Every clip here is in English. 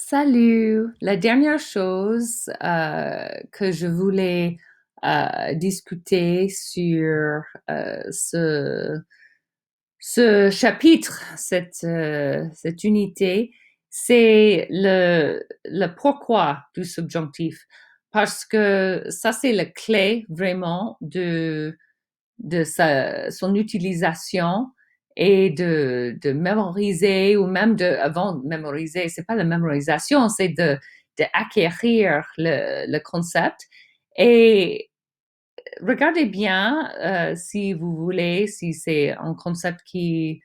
Salut! La dernière chose que je voulais discuter sur ce chapitre, cette unité, c'est le pourquoi du subjonctif. Parce que ça, c'est la clé vraiment de son utilisation et de mémoriser ou même avant de mémoriser, c'est pas la mémorisation, c'est de acquérir le concept. Et regardez bien si vous voulez, si c'est un concept qui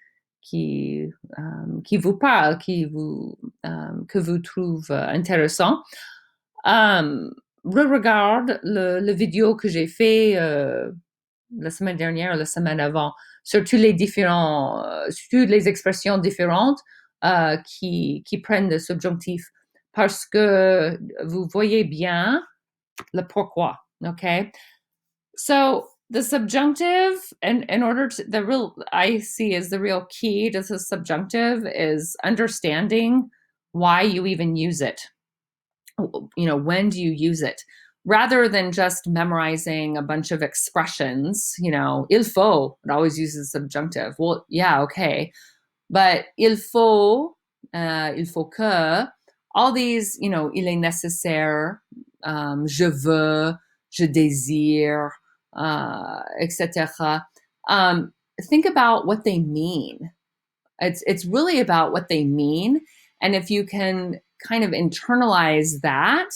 vous parle, que vous trouvez intéressant. Re-regarde le vidéo que j'ai fait la semaine dernière, la semaine avant, sur tous les différents, sur toutes les expressions différentes qui prennent le subjonctif, parce que vous voyez bien le pourquoi. Okay, so the subjunctive, and in order to the real I see is the real key to the subjunctive is understanding why you even use it. When do you use it? Rather than just memorizing a bunch of expressions, il faut, it always uses subjunctive. Well, yeah, okay. But il faut que, all these, il est nécessaire, je veux, je désire, etc. Think about what they mean. It's really about what they mean. And if you can kind of internalize that,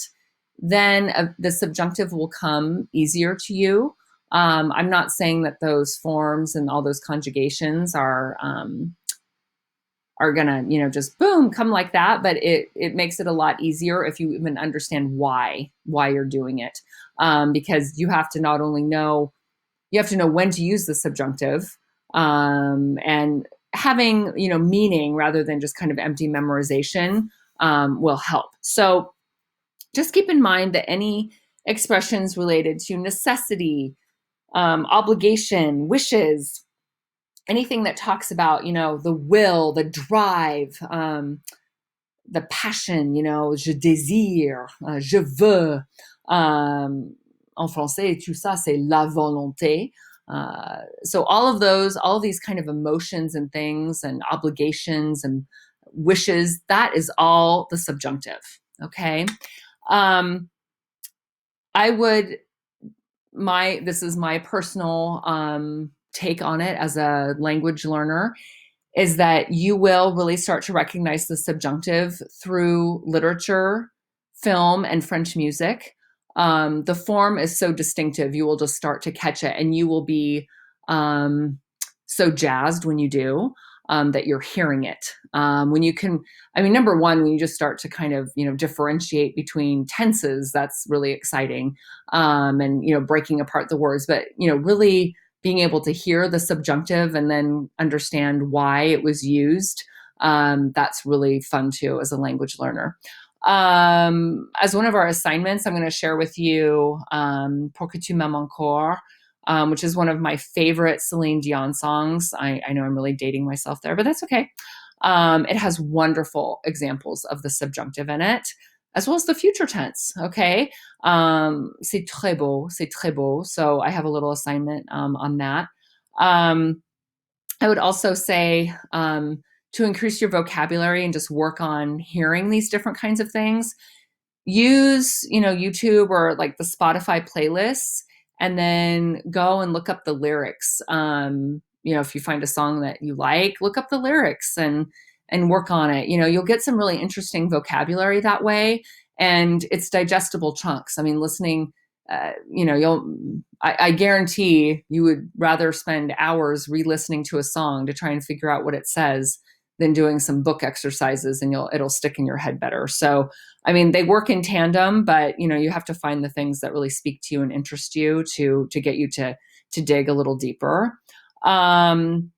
then the subjunctive will come easier to you. I'm not saying that those forms and all those conjugations are gonna, just boom, come like that, but it makes it a lot easier if you even understand why you're doing it. Because you have to not only know, you have to know when to use the subjunctive, and having, meaning rather than just kind of empty memorization will help. So just keep in mind that any expressions related to necessity, obligation, wishes, anything that talks about, the will, the drive, the passion, je désire, je veux. En français, tout ça, c'est la volonté. So all of these kind of emotions and things and obligations and wishes, that is all the subjunctive. Okay. This is my personal take on it as a language learner, is that you will really start to recognize the subjunctive through literature, film, and French music. The form is so distinctive, you will just start to catch it, and you will be so jazzed when you do, that you're hearing it. When you can, number one, when you just start to kind of, differentiate between tenses, that's really exciting. And, breaking apart the words, but, really being able to hear the subjunctive and then understand why it was used, that's really fun too as a language learner. As one of our assignments, I'm going to share with you Pour que tu m'aimes encore, which is one of my favorite Celine Dion songs. I know I'm really dating myself there, but that's okay. It has wonderful examples of the subjunctive in it, as well as the future tense. Okay. C'est très beau, c'est très beau. So I have a little assignment on that. I would also say to increase your vocabulary and just work on hearing these different kinds of things, use, YouTube or like the Spotify playlists, and then go and look up the lyrics. If you find a song that you like, look up the lyrics and work on it. You'll get some really interesting vocabulary that way, and it's digestible chunks. Listening, I guarantee you would rather spend hours re-listening to a song to try and figure out what it says than doing some book exercises, and it'll stick in your head better. So, they work in tandem, but you have to find the things that really speak to you and interest you to get you to dig a little deeper. And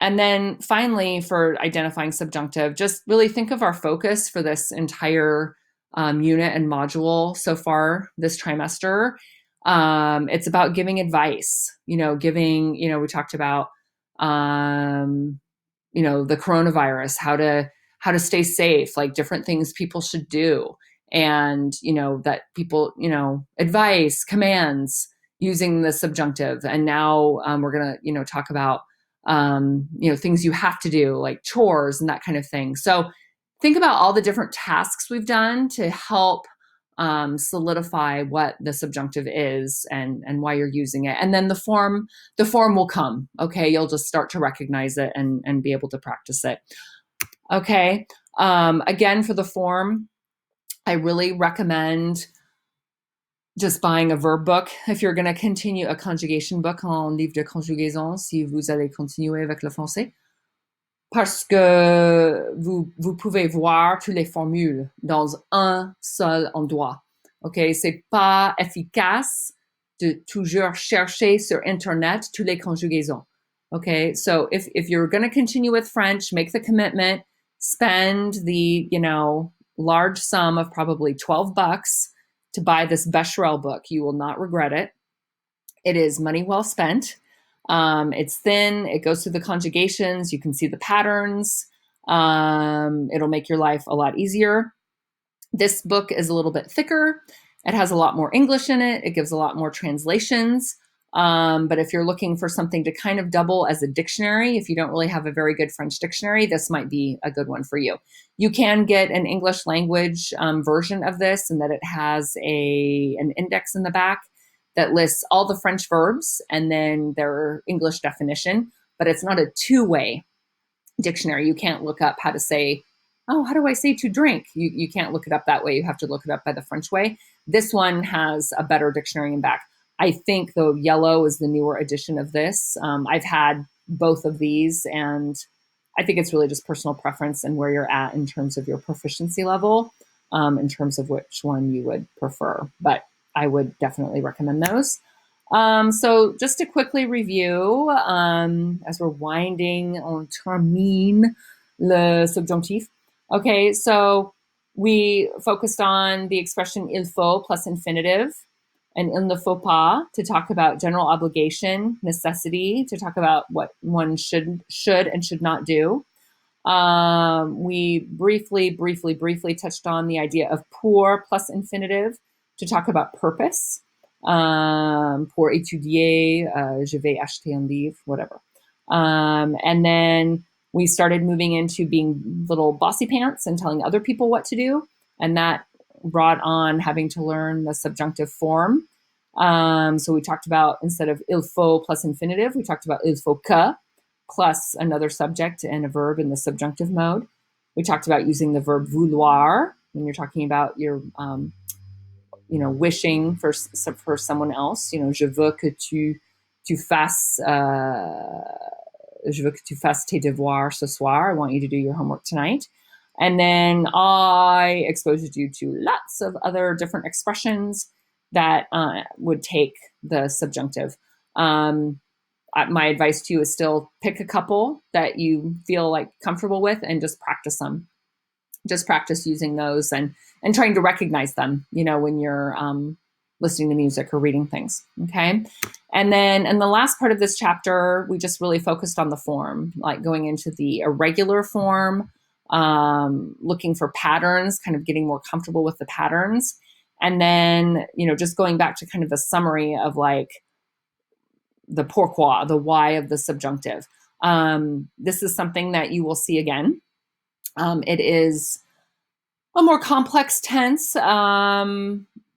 then finally, for identifying subjunctive, just really think of our focus for this entire unit and module so far this trimester. It's about giving advice, we talked about, the coronavirus, how how to stay safe, like different things people should do. And, that people, advice, commands using the subjunctive. And now we're going to, talk about, things you have to do, like chores and that kind of thing. So think about all the different tasks we've done to help solidify what the subjunctive is and why you're using it. And then the form will come. Okay. You'll just start to recognize it and be able to practice it. Okay. Again, for the form, I really recommend just buying a verb book. If you're going to continue a conjugation book, en livre de conjugaison, si vous allez continuer avec le français, parce que vous pouvez voir toutes les formules dans un seul endroit. OK? C'est pas efficace de toujours chercher sur Internet toutes les conjugaisons. Okay? So if you're going to continue with French, make the commitment, spend the, large sum of probably $12 to buy this Becherel book. You will not regret it. It is money well spent. It's thin. It goes through the conjugations. You can see the patterns. It'll make your life a lot easier. This book is a little bit thicker. It has a lot more English in it. It gives a lot more translations. But if you're looking for something to kind of double as a dictionary, if you don't really have a very good French dictionary, this might be a good one for you. You can get an English language version of this, and that it has an index in the back that lists all the French verbs and then their English definition, but it's not a two-way dictionary. You can't look up how to say, how do I say to drink? You can't look it up that way. You have to look it up by the French way. This one has a better dictionary in back. I think the yellow is the newer edition of this. I've had both of these, and I think it's really just personal preference and where you're at in terms of your proficiency level, in terms of which one you would prefer. But I would definitely recommend those. So just to quickly review, as we're winding on termine le subjonctif. Okay, so we focused on the expression il faut plus infinitive, and il ne faut pas to talk about general obligation, necessity, to talk about what one should and should not do. We briefly touched on the idea of pour plus infinitive to talk about purpose. Pour étudier, je vais acheter un livre, whatever. And then we started moving into being little bossy pants and telling other people what to do. And that brought on having to learn the subjunctive form. So we talked about, instead of il faut plus infinitive, we talked about il faut que plus another subject and a verb in the subjunctive mode. We talked about using the verb vouloir when you're talking about your, wishing for someone else. Je veux que tu fasses, je veux que tu fasses tes devoirs ce soir. I want you to do your homework tonight. And then I exposed you to lots of other different expressions that would take the subjunctive. My advice to you is still pick a couple that you feel like comfortable with and just practice them. Just practice using those and trying to recognize them, when you're listening to music or reading things. Okay. And then in the last part of this chapter, we just really focused on the form, like going into the irregular form, looking for patterns, kind of getting more comfortable with the patterns. And then, just going back to kind of the summary of like the pourquoi, the why of the subjunctive. This is something that you will see again. It is a more complex tense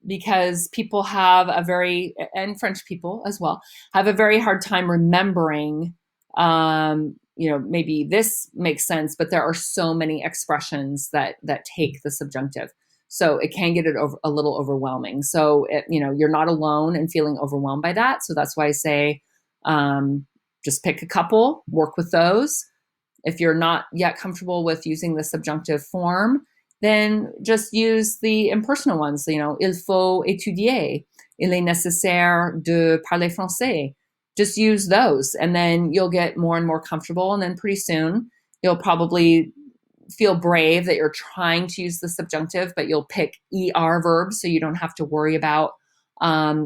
because people have and French people as well, have a very hard time remembering, maybe this makes sense, but there are so many expressions that take the subjunctive. So it can get a little overwhelming. So, you're not alone in feeling overwhelmed by that. So that's why I say just pick a couple, work with those. If you're not yet comfortable with using the subjunctive form, then just use the impersonal ones. Il faut étudier. Il est nécessaire de parler français. Just use those, and then you'll get more and more comfortable. And then pretty soon, you'll probably feel brave that you're trying to use the subjunctive, but you'll pick ER verbs so you don't have to worry about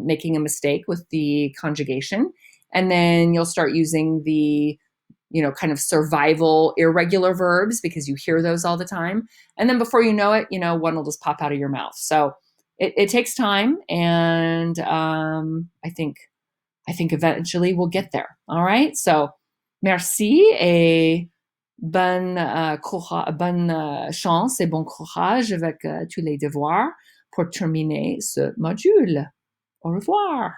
making a mistake with the conjugation. And then you'll start using the kind of survival irregular verbs because you hear those all the time. And then before you know it, one will just pop out of your mouth. So it takes time, and I think eventually we'll get there. All right. So merci et bonne chance et bon courage avec tous les devoirs pour terminer ce module. Au revoir.